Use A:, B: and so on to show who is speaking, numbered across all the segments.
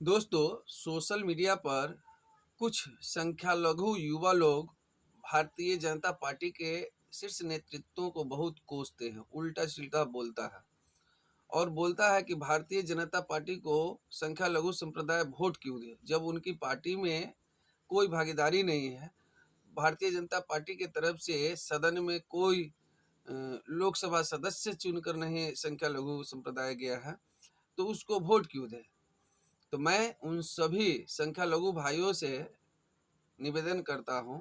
A: दोस्तों, social media पर कुछ संख्यालघु युवा लोग भारतीय जनता पार्टी के शीर्ष नेतृत्वों को बहुत कोसते हैं, उल्टा-सीधा बोलता है और बोलता है कि भारतीय जनता पार्टी को संख्यालघु संप्रदाय वोट क्यों दे, जब उनकी पार्टी में कोई भागीदारी नहीं है। भारतीय जनता पार्टी की तरफ से सदन में कोई लोकसभा सदस्य चुनकर नहीं संख्यालघु संप्रदाय गया है, तो उसको वोट क्यों दें? तो मैं उन सभी संख्यालघु भाइयों से निवेदन करता हूं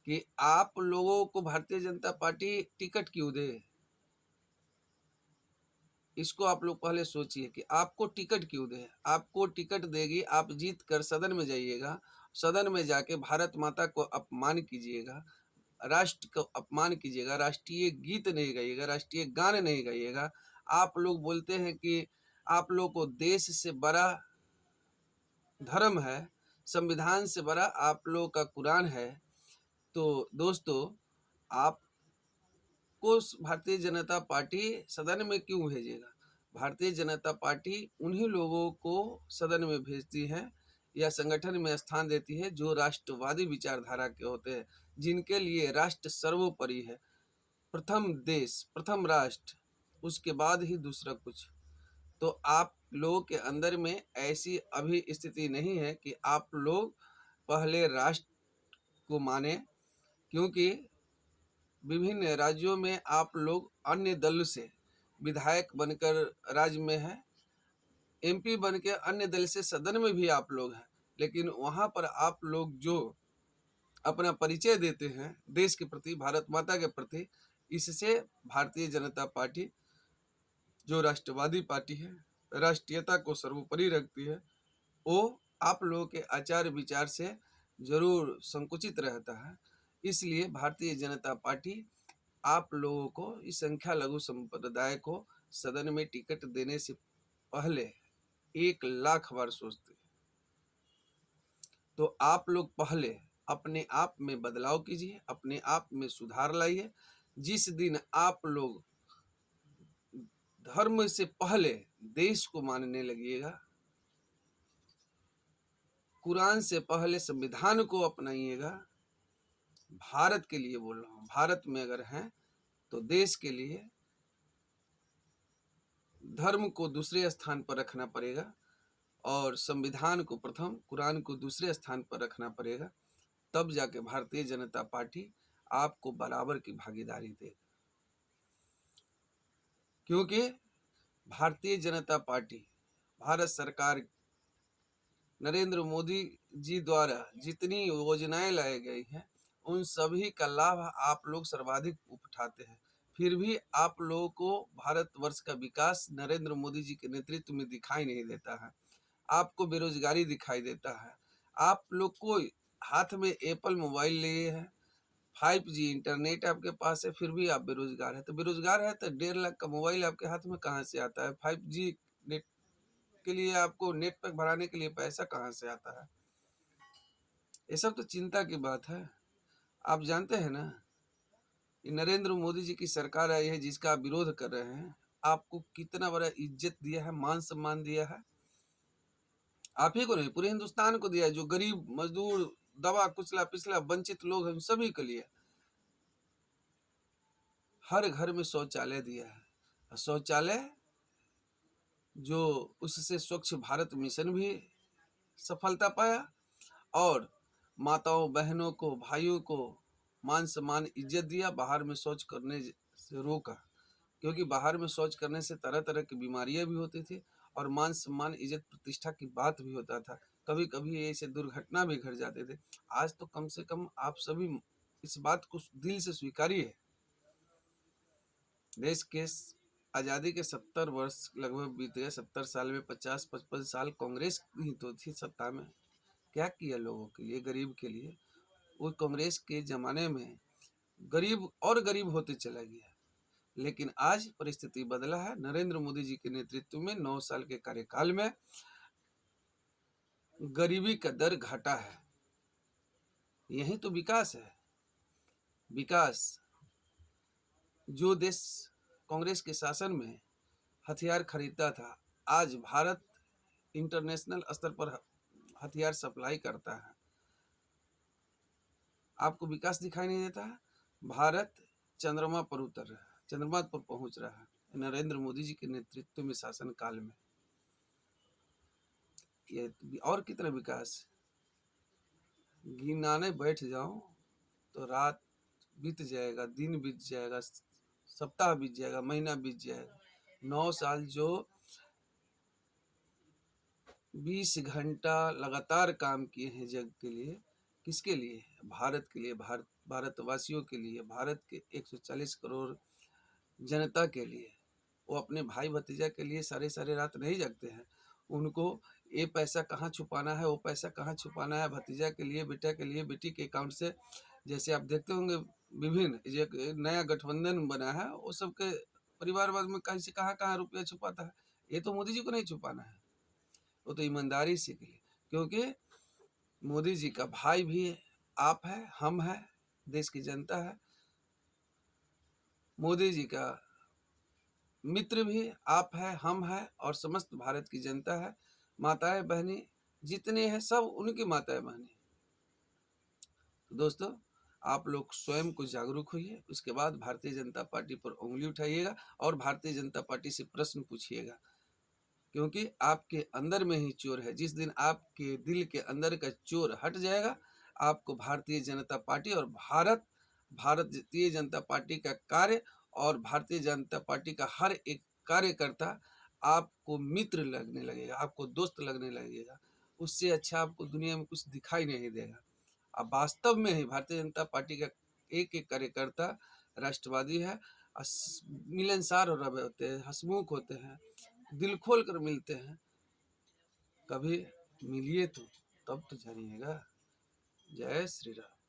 A: कि आप लोगों को भारतीय जनता पार्टी टिकट क्यों दे। इसको आप लोग पहले सोचिए कि आपको टिकट क्यों दे। आपको टिकट देगी, आप जीत कर सदन में जाइएगा, सदन में जाके भारत माता को अपमान कीजिएगा, राष्ट्र को अपमान कीजिएगा, राष्ट्रीय गीत नहीं गाइएगा, राष्ट्रीय गान नहीं गाइएगा। आप लोग बोलते हैं कि आप लोग को देश से बड़ा धर्म है, संविधान से बड़ा आप लोग का कुरान है। तो दोस्तों, आपको भारतीय जनता पार्टी सदन में क्यों भेजेगा? भारतीय जनता पार्टी उन्हीं लोगों को सदन में भेजती है या संगठन में स्थान देती है जो राष्ट्रवादी विचारधारा के होते हैं, जिनके लिए राष्ट्र सर्वोपरि है। प्रथम देश, प्रथम राष्ट्र, उसके बाद ही दूसरा कुछ। तो आप लोगों के अंदर में ऐसी अभी स्थिति नहीं है कि आप लोग पहले राष्ट्र को माने, क्योंकि विभिन्न राज्यों में आप लोग अन्य दल से विधायक बनकर राज्य में है, एमपी बन के अन्य दल से सदन में भी आप लोग हैं, लेकिन वहां पर आप लोग जो अपना परिचय देते हैं देश के प्रति, भारत माता के प्रति, इससे भारतीय जनता पार्टी जो राष्ट्रवादी पार्टी है, राष्ट्रीयता को सर्वोपरि रखती है, वो आप लोगों के आचार विचार से जरूर संकुचित रहता है। इसलिए भारतीय जनता पार्टी आप लोगों को इस संख्यालघु संप्रदाय को सदन में टिकट देने से पहले 1,00,000 बार सोचते हैं। तो आप लोग पहले अपने आप में बदलाव कीजिए, अपने आप में सुधार लाइए। जिस दिन आप लोग धर्म से पहले देश को मानने लगिएगा, कुरान से पहले संविधान को अपनाइएगा, भारत के लिए बोल रहा हूँ, भारत में अगर हैं तो देश के लिए धर्म को दूसरे स्थान पर रखना पड़ेगा और संविधान को प्रथम, कुरान को दूसरे स्थान पर रखना पड़ेगा। तब जाके भारतीय जनता पार्टी आपको बराबर की भागीदारी देगी। क्योंकि भारतीय जनता पार्टी, भारत सरकार, नरेंद्र मोदी जी द्वारा जितनी योजनाएं लाई गई हैं, उन सभी का लाभ आप लोग सर्वाधिक उठाते हैं। फिर भी आप लोगों को भारतवर्ष का विकास नरेंद्र मोदी जी के नेतृत्व में दिखाई नहीं देता है। आपको बेरोजगारी दिखाई देता है। आप लोग को हाथ में एप्पल मोबाइल लिए हैं, 5G इंटरनेट आपके पास है, फिर भी आप बेरोजगार है। तो बेरोजगार है तो 1,50,000 का मोबाइल आपके हाथ में कहाँ से आता है? 5G नेट के लिए आपको नेट पैक भराने के लिए पैसा कहाँ से आता है? ये सब तो चिंता की बात है। आप जानते हैं ना, ये नरेंद्र मोदी जी की सरकार आई है जिसका आप विरोध कर रहे हैं, आपको कितना बड़ा इज्जत दिया है, मान सम्मान दिया है। आप ही को नहीं, पूरे हिंदुस्तान को दिया है। जो गरीब मजदूर, दबा कुचला पिछला वंचित लोग हैं, सभी के लिए हर घर में शौचालय दिया है। शौचालय जो उससे स्वच्छ भारत मिशन भी सफलता पाया और माताओं बहनों को, भाइयों को मान सम्मान इज्जत दिया। बाहर में शौच करने से रोका, क्योंकि बाहर में शौच करने से तरह तरह की बीमारियां भी होती थी और मान सम्मान इज्जत प्रतिष्ठा की बात भी होता था। कभी कभी ऐसे दुर्घटना भी घट जाते थे। आज तो कम से कम आप सभी इस बात को दिल से स्वीकारिए। देश के आज़ादी के 70 वर्ष लगभग बीत गए। 70 साल में 50-55 साल कांग्रेस ही तो थी सत्ता में। क्या किया लोगों के लिए, गरीब के लिए? वो कांग्रेस के ज़माने में गरीब और गरीब होते चला गया, लेकिन आज परिस्थिति बदला है। नरेंद्र मोदी जी के नेतृत्व में 9 साल के कार्यकाल में गरीबी का दर घटा है। यही तो विकास है। विकास जो देश कांग्रेस के शासन में हथियार खरीदता था, आज भारत इंटरनेशनल स्तर पर हथियार सप्लाई करता है। आपको विकास दिखाई नहीं देता है? भारत चंद्रमा पर उतर रहा है, चंद्रमा पर पहुंच रहा है नरेंद्र मोदी जी के नेतृत्व में, शासन काल में। ये और कितना विकास, गिनाने बैठ जाओ तो रात बीत जाएगा, दिन बीत जाएगा, सप्ताह बीत जाएगा, महीना बीत जाएगा। 9 साल जो 20 घंटा लगातार काम किए हैं जग के लिए, किसके लिए? भारत के लिए, भारतवासियों के लिए, भारत के 140 करोड़ जनता के लिए। वो अपने भाई भतीजा के लिए सारे सारे रात नहीं जगते हैं। उनको ये पैसा कहाँ छुपाना है, वो पैसा कहाँ छुपाना है, भतीजा के लिए, बेटा के लिए, बेटी के अकाउंट से। जैसे आप देखते होंगे विभिन्न जो नया गठबंधन बना है, वो सबके परिवारवाद में कहीं से कहाँ रुपया छुपाता है। ये तो मोदी जी को नहीं छुपाना है, वो तो ईमानदारी से के लिए, क्योंकि मोदी जी का भाई भी आप है, हम है, देश की जनता है। मोदी जी का मित्र भी आप है, हम है, और समस्त भारत की जनता है। माताएं बहनी जितने हैं सब उनकी माताएं बहनी। तो दोस्तों, आप लोग स्वयं को जागरूक होइए, उसके बाद भारतीय जनता पार्टी पर उंगली उठाइएगा और भारतीय जनता पार्टी से प्रश्न पूछिएगा, क्योंकि आपके अंदर में ही चोर है। जिस दिन आपके दिल के अंदर का चोर हट जाएगा, आपको भारतीय जनता पार्टी और भारतीय जनता पार्टी का कार्य और भारतीय जनता पार्टी का हर एक कार्यकर्ता आपको मित्र लगने लगेगा, आपको दोस्त लगने लगेगा। उससे अच्छा आपको दुनिया में कुछ दिखाई नहीं देगा। अब वास्तव में ही भारतीय जनता पार्टी का एक एक कार्यकर्ता राष्ट्रवादी है, मिलनसार होते हैं, हंसमुख होते हैं, दिल खोल कर मिलते हैं। कभी मिलिए तो तब तो जानिएगा। जय श्री राम।